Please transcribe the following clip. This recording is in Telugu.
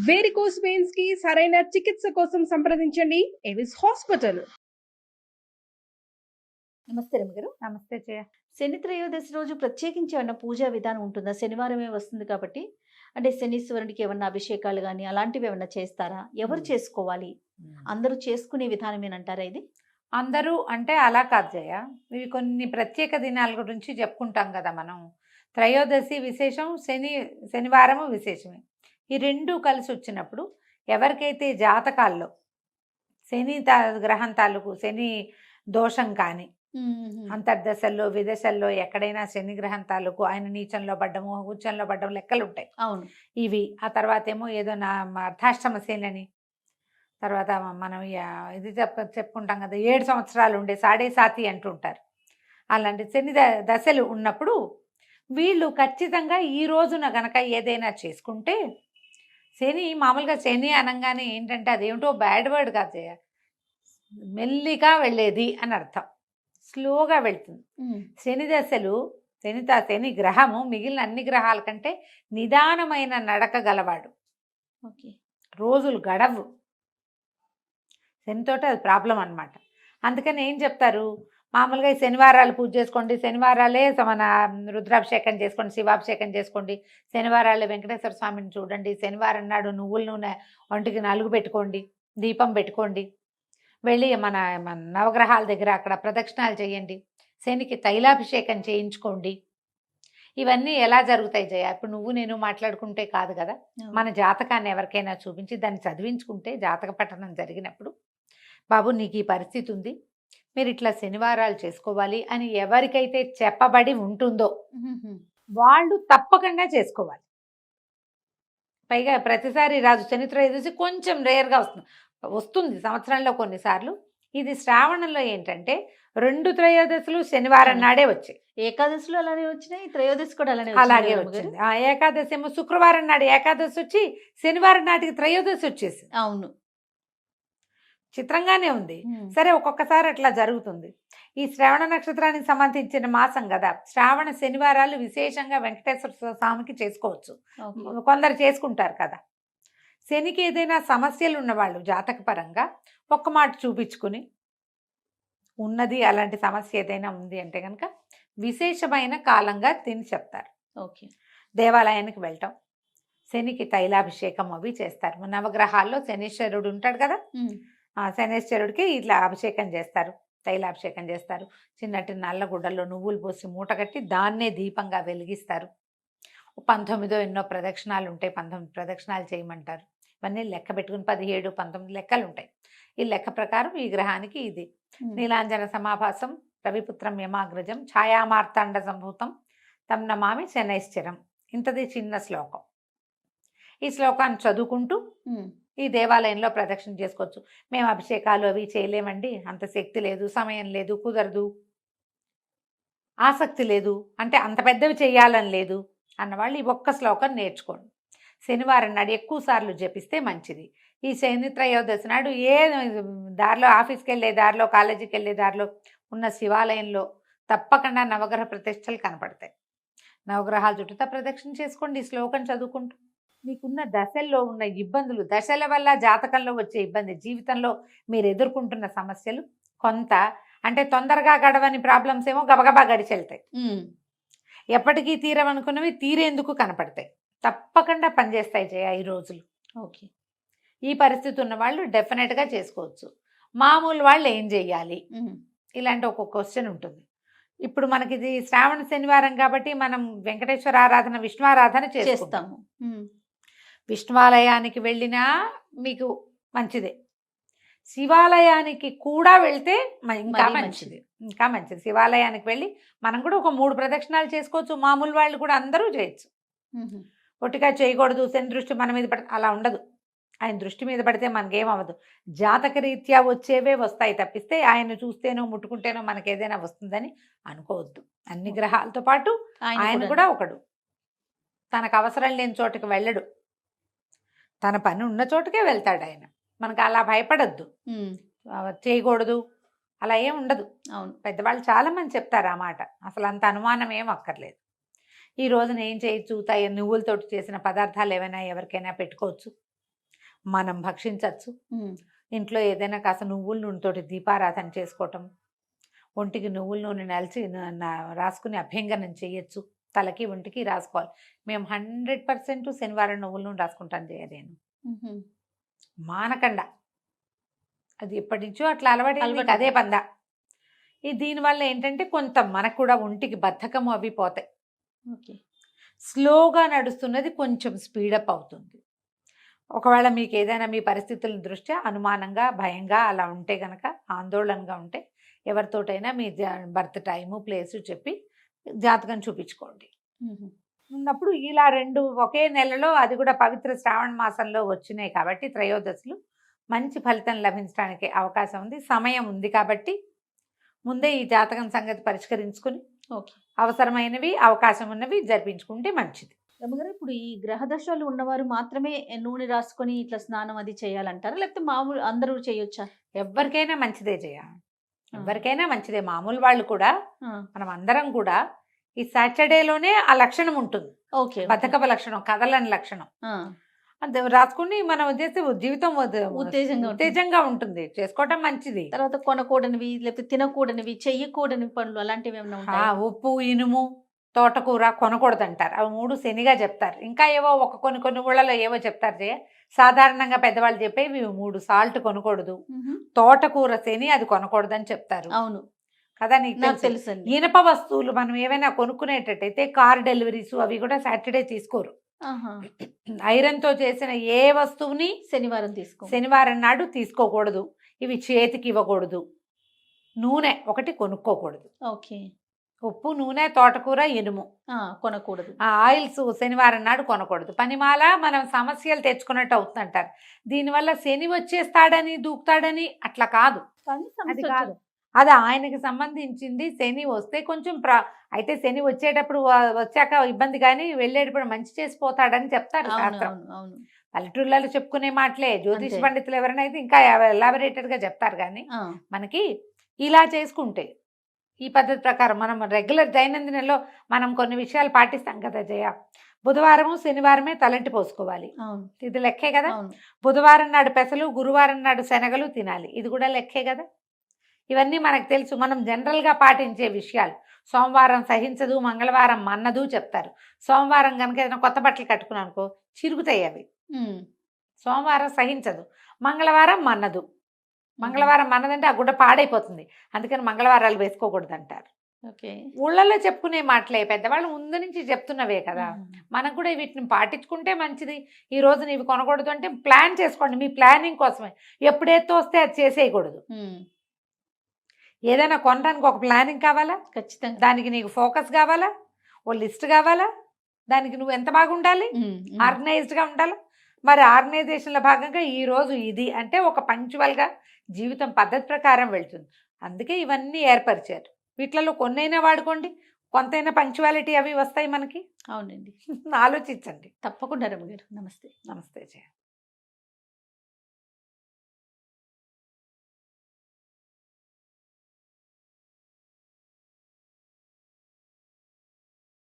వేరికోస్ వెయిన్స్ కి సరైన చికిత్స కోసం సంప్రదించండి ఎవిస్ హాస్పిటల్. నమస్తే రమగారు. నమస్తే జయ. శని త్రయోదశి రోజు ప్రత్యేకించి ఏమన్నా పూజా విధానం ఉంటుందా? శనివారమే వస్తుంది కాబట్టి అంటే శనీశ్వరునికి ఏమన్నా అభిషేకాలు కానీ అలాంటివి ఏమన్నా చేస్తారా? ఎవరు చేసుకోవాలి? అందరూ చేసుకునే విధానమేనంటారా ఇది? అందరూ అంటే అలా కాదు జయ. ఇవి కొన్ని ప్రత్యేక దినాల గురించి చెప్పుకుంటాం కదా మనం. త్రయోదశి విశేషం, శనివారము విశేషమే. ఈ రెండు కలిసి వచ్చినప్పుడు ఎవరికైతే జాతకాల్లో శని గ్రహం తాలూకు శని దోషం కానీ అంతర్దశల్లో విదశల్లో ఎక్కడైనా శని గ్రహం తాలూకు ఆయన నీచంలో పడ్డము ఉచ్చంలో పడ్డము లెక్కలు ఉంటాయి. అవును, ఇవి ఆ తర్వాత ఏమో ఏదో నా అర్ధాష్టమ శని, తర్వాత మనం ఇది చెప్పుకుంటాం కదా 7 సంవత్సరాలు ఉండే సాడే సాతి అంటుంటారు. అలాంటి శని దశలు ఉన్నప్పుడు వీళ్ళు ఖచ్చితంగా ఈ రోజున గనక ఏదైనా చేసుకుంటే శని మామూలుగా శని అనగానే ఏంటంటే అదేమిటో బ్యాడ్ వర్డ్ కాదు, మెల్లిగా వెళ్ళేది అని అర్థం, స్లోగా వెళ్తుంది. శని దశలు శని గ్రహము మిగిలిన అన్ని గ్రహాల కంటే నిదానమైన నడక గలవాడు. ఓకే, రోజులు గడవు శనితోటి, అది ప్రాబ్లం అనమాట. అందుకని ఏం చెప్తారు, మామూలుగా ఈ శనివారాలు పూజ చేసుకోండి, శనివారాలే మన రుద్రాభిషేకం చేసుకోండి, శివాభిషేకం చేసుకోండి, శనివారాలే వెంకటేశ్వర స్వామిని చూడండి, శనివారం నాడు నువ్వుల నూనె ఒంటికి నలుగు పెట్టుకోండి, దీపం పెట్టుకోండి, వెళ్ళి మన నవగ్రహాల దగ్గర అక్కడ ప్రదక్షిణాలు చేయండి, శనికి తైలాభిషేకం చేయించుకోండి. ఇవన్నీ ఎలా జరుగుతాయి జయ? ఇప్పుడు నువ్వు నేను మాట్లాడుకుంటే కాదు కదా, మన జాతకాన్ని ఎవరికైనా చూపించి దాన్ని చదివించుకుంటే జాతక పఠనం జరిగినప్పుడు బాబు నీకు ఈ పరిస్థితి ఉంది, మీరు ఇట్లా శనివారాలు చేసుకోవాలి అని ఎవరికైతే చెప్పబడి ఉంటుందో వాళ్ళు తప్పకుండా చేసుకోవాలి. పైగా ప్రతిసారి రాజు శని త్రయోదశి కొంచెం రేర్గా వస్తుంది సంవత్సరంలో కొన్నిసార్లు. ఇది శ్రావణంలో ఏంటంటే 2 త్రయోదశులు శనివారం నాడే వచ్చాయి. ఏకాదశిలో అలానే వచ్చినాయి, త్రయోదశి కూడా అలాగే వచ్చింది. ఏకాదశి ఏమో శుక్రవారం నాడు ఏకాదశి వచ్చి శనివారం నాటికి త్రయోదశి వచ్చేసి. అవును, చిత్రంగానే ఉంది. సరే, ఒక్కొక్కసారి అట్లా జరుగుతుంది. ఈ శ్రావణ నక్షత్రానికి సంబంధించిన మాసం కదా, శ్రావణ శనివారాలు విశేషంగా వెంకటేశ్వర స్వామికి చేసుకోవచ్చు, కొందరు చేసుకుంటారు కదా. శనికి ఏదైనా సమస్యలు ఉన్నవాళ్ళు జాతకపరంగా ఒక్క మాట చూపించుకుని ఉన్నది అలాంటి సమస్య ఏదైనా ఉంది అంటే కనుక విశేషమైన కాలంగా తిని చెప్తారు. ఓకే, దేవాలయానికి వెళ్ళటం, శనికి తైలాభిషేకం అవి చేస్తారు. నవగ్రహాల్లో శనీశ్వరుడు ఉంటాడు కదా, ఆ శనీశ్వరుడికి ఇట్లా అభిషేకం చేస్తారు, తైలాభిషేకం చేస్తారు. చిన్నటి నల్ల గుడ్డల్లో నువ్వులు పోసి మూట కట్టి దాన్నే దీపంగా వెలిగిస్తారు. 19 ఎన్నో ప్రదక్షిణాలు ఉంటాయి, 19 ప్రదక్షిణాలు చేయమంటారు. ఇవన్నీ లెక్క పెట్టుకుని 17, 19 లెక్కలు ఉంటాయి. ఈ లెక్క ప్రకారం ఈ గ్రహానికి ఇది నీలాంజన సమాభాసం రవిపుత్రం యమాగ్రజం ఛాయామార్తాండ సంభూతం తం నమామి శనైశ్చరం. ఇంతది చిన్న శ్లోకం. ఈ శ్లోకాన్ని చదువుకుంటూ ఈ దేవాలయంలో ప్రదక్షిణ చేసుకోవచ్చు. మేము అభిషేకాలు అవి చేయలేమండి, అంత శక్తి లేదు, సమయం లేదు, కుదరదు, ఆసక్తి లేదు, అంటే అంత పెద్దవి చేయాలని లేదు అన్నవాళ్ళు ఈ ఒక్క శ్లోకం నేర్చుకోండి. శనివారం నాడు ఎక్కువ సార్లు జపిస్తే మంచిది. ఈ శని త్రయోదశి నాడు ఏ దారిలో ఆఫీస్కి వెళ్ళే దారిలో కాలేజీకి వెళ్ళే దారిలో ఉన్న శివాలయంలో తప్పకుండా నవగ్రహ ప్రతిష్టలు కనపడతాయి. నవగ్రహాల చుట్టూ ప్రదక్షిణ చేసుకోండి ఈ శ్లోకం చదువుకుంటూ. మీకున్న దశల్లో ఉన్న ఇబ్బందులు, దశల వల్ల జాతకంలో వచ్చే ఇబ్బంది, జీవితంలో మీరు ఎదుర్కొంటున్న సమస్యలు కొంత అంటే తొందరగా గడవని ప్రాబ్లమ్స్ ఏమో గబగబా గడిచెళ్తాయి, ఎప్పటికీ తీరవనుకున్నవి తీరేందుకు కనపడతాయి. తప్పకుండా పనిచేస్తాయి జయ ఈ రోజులు. ఓకే, ఈ పరిస్థితి ఉన్న వాళ్ళు డెఫినెట్గా చేసుకోవచ్చు. మామూలు వాళ్ళు ఏం చెయ్యాలి, ఇలాంటి ఒక క్వశ్చన్ ఉంటుంది. ఇప్పుడు మనకి ఇది శ్రావణ శనివారం కాబట్టి మనం వెంకటేశ్వర ఆరాధన, విష్ణు ఆరాధన చేస్తాము. విష్ణువాలయానికి వెళ్ళినా మీకు మంచిదే, శివాలయానికి కూడా వెళ్తే ఇంకా మంచిది, ఇంకా మంచిది. శివాలయానికి వెళ్ళి మనం కూడా ఒక 3 ప్రదక్షిణాలు చేసుకోవచ్చు. మామూలు వాళ్ళు కూడా అందరూ చేయొచ్చు. ఒట్టిగా చేయకూడదు, శని దృష్టి మన మీద పడితే అలా ఉండదు. ఆయన దృష్టి మీద పడితే మనకేమవ్వదు. జాతక రీత్యా వచ్చేవే వస్తాయి తప్పిస్తే ఆయన చూస్తేనో ముట్టుకుంటేనో మనకి ఏదైనా వస్తుందని అనుకోవద్దు. అన్ని గ్రహాలతో పాటు ఆయన కూడా ఒకడు. తనకు అవసరం లేని చోటుకి వెళ్ళడు, తన పని ఉన్న చోటుకే వెళ్తాడు ఆయన. మనకు అలా భయపడద్దు, చేయకూడదు అలా ఏం ఉండదు. అవును, పెద్దవాళ్ళు చాలామంది చెప్తారు ఆ మాట, అసలు అంత అనుమానం ఏం అక్కర్లేదు. ఈ రోజున ఏం చేయొచ్చు, నువ్వులతోటి చేసిన పదార్థాలు ఏమైనా ఎవరికైనా పెట్టుకోవచ్చు. మనం భక్షించవచ్చు. ఉమ్. ఇంట్లో ఏదైనా కాస్త నువ్వుల నూనెతోటి దీపారాధన చేసుకోవటం, ఒంటికి నువ్వుల నూనె నలిచి రాసుకుని అభ్యంగనం చేయొచ్చు. తలకి ఒంటికి రాసుకోవాలి. మేము 100% శనివారం నువ్వుల నూనె రాసుకుంటాను జయ నేను. ఉహుం. మానకండా అది ఎప్పటి నుంచో అట్లా అలవాటు అలవాటు. అదే పందా. దీనివల్ల ఏంటంటే కొంత మనకు కూడా ఒంటికి బద్ధకము అవి పోతాయి. ఓకే. స్లోగా నడుస్తున్నది కొంచెం స్పీడప్ అవుతుంది. ఒకవేళ మీకు ఏదైనా మీ పరిస్థితుల దృష్ట్యా అనుమానంగా భయంగా అలా ఉంటే గనక, ఆందోళనగా ఉంటే ఎవరితోటైనా మీ బర్త్ టైము ప్లేసు చెప్పి జాతకం చూపించుకోండి. ఉహుం. ఉన్నప్పుడు ఇలా 2 ఒకే నెలలో, అది కూడా పవిత్ర శ్రావణ మాసంలో వచ్చినాయి కాబట్టి త్రయోదశులు, మంచి ఫలితం లభించడానికి అవకాశం ఉంది. సమయం ఉంది కాబట్టి ముందే ఈ జాతకం సంగతి పరిష్కరించుకుని ఓకే. అవసరమైనవి అవకాశం ఉన్నవి జరిపించుకుంటే మంచిది. రమ్మగారు, ఇప్పుడు ఈ గ్రహ దశలు ఉన్నవారు మాత్రమే నూనె రాసుకొని ఇట్లా స్నానం అది చేయాలంటారా, లేకపోతే మామూలు అందరూ చేయొచ్చా? ఎవరికైనా మంచిదే ఎవరికైనా మంచిదే. మామూలు వాళ్ళు కూడా, మనం అందరం కూడా ఈ సాటర్డేలోనే ఆ లక్షణం ఉంటుంది. ఓకే. బద్ధకపు లక్షణం, కదలని లక్షణం. ఆ. అంతే రాసుకుని మనం చేస్తే జీవితం ఉత్తేజంగా ఉత్తేజంగా ఉంటుంది. చేసుకోవటం మంచిది. తర్వాత కొనకూడనివి లేకపోతే తినకూడనివి చెయ్యకూడని పనులు అలాంటివి ఏమైనా ఉంటాయా? ఉప్పు, ఇనుము, తోటకూర కొనకూడదు అంటారు. అవి 3 శనిగా చెప్తారు. ఇంకా ఏవో కొన్ని ఊళ్ళలో ఏవో చెప్తారు జయ. సాధారణంగా పెద్దవాళ్ళు చెప్పేవి 3 సాల్ట్ కొనకూడదు, ఉహుం. తోటకూర శని అది కొనకూడదు అని చెప్తారు అవును, కదా. నీకు నాకు తెలుసు. తెలుసండి. ఇనప వస్తువులు మనం ఏవైనా కొనుక్కునేటట్టయితే కార్ డెలివరీస్ అవి కూడా సాటర్డే తీసుకోరు. ఆహా. ఐరన్తో చేసిన ఏ వస్తువుని శనివారం తీసుకో. శనివారం నాడు తీసుకోకూడదు. ఇవి చేతికి ఇవ్వకూడదు. నూనె ఒకటి కొనుక్కోకూడదు. ఓకే. ఉప్పు, నూనె, తోటకూర, ఇనుము కొనకూడదు. ఆయిల్స్ శనివారం నాడు కొనకూడదు. పనిమాల మనం సమస్యలు తెచ్చుకున్నట్టు అవుతుందంటారు. దీనివల్ల శని వచ్చేస్తాడని దూకుతాడని అట్లా కాదు. కానీ అది సమస్య కాదు. వచ్చేది. అది ఆయనకి సంబంధించింది. శని వస్తే కొంచెం అయితే శని వచ్చేటప్పుడు వచ్చాక ఇబ్బంది, కానీ వెళ్ళేటప్పుడు మంచి చేసిపోతాడని చెప్తారు అవును, శాస్త్రం. అవును, అవును. పల్లెటూళ్ళలో చెప్పుకునే మాటలే. జ్యోతిష అంతే. పండితులు ఎవరైనా అయితే ఇంకా ఎలాబరేటెడ్ గా చెప్తారు. కానీ ఆ. మనకి ఇలా చేసుకుంటే ఈ పద్ధతి ప్రకారం మనం రెగ్యులర్ దైనందినంలో మనం కొన్ని విషయాలు పాటిస్తాం కదా జయ. బుధవారము శనివారమే తలంటి పోసుకోవాలి. అవును, ఇది లెక్కే కదా. అవును. బుధవారం నాడు పెసలు, గురువారం నాడు శనగలు తినాలి. ఇది కూడా లెక్కే కదా. ఇవన్నీ మనకు తెలుసు, మనం జనరల్గా పాటించే విషయాలు. సోమవారం సహించదు, మంగళవారం మన్నదు చెప్తారు. సోమవారం కనుక ఏదైనా కొత్త బట్టలు కట్టుకున్నాను అనుకో చిరుగుతాయి అవి. ఉమ్. సోమవారం సహించదు, మంగళవారం మన్నదు. మంగళవారం మన్నదంటే ఆ గుడ్డ పాడైపోతుంది. అందుకని మంగళవారాలు వేసుకోకూడదు అంటారు. ఓకే. ఊళ్ళల్లో చెప్పుకునే మాటలే, పెద్దవాళ్ళు ముందు నుంచి చెప్తున్నవే కదా. ఉమ్. మనం కూడా వీటిని పాటించుకుంటే మంచిది. ఈ రోజు నీవి కొనకూడదు అంటే ప్లాన్ చేసుకోండి, మీ ప్లానింగ్ కోసమే. ఎప్పుడైతే వస్తే అది చేసేయకూడదు. ఉమ్. ఏదైనా కొనడానికి ఒక ప్లానింగ్ కావాలా, ఖచ్చితంగా. దానికి నీకు ఫోకస్ కావాలా, ఓ లిస్ట్ కావాలా, దానికి నువ్వు ఎంత బాగా ఉండాలి, ఉమ్. ఉమ్. ఆర్గనైజ్డ్గా ఉండాలి. మరి ఆర్గనైజేషన్లో భాగంగా ఈ రోజు ఇది అంటే ఒక పంక్చువల్గా జీవితం పద్ధతి ప్రకారం వెళ్తుంది. అందుకే ఇవన్నీ ఏర్పరిచారు. వీటిలలో కొన్నైనా వాడుకోండి, కొంతైనా పంక్చువాలిటీ అవి వస్తాయి మనకి. అవునండి, ఆలోచించండి. తప్పకుండా రమ్మగారు. నమస్తే. నమస్తే జయ.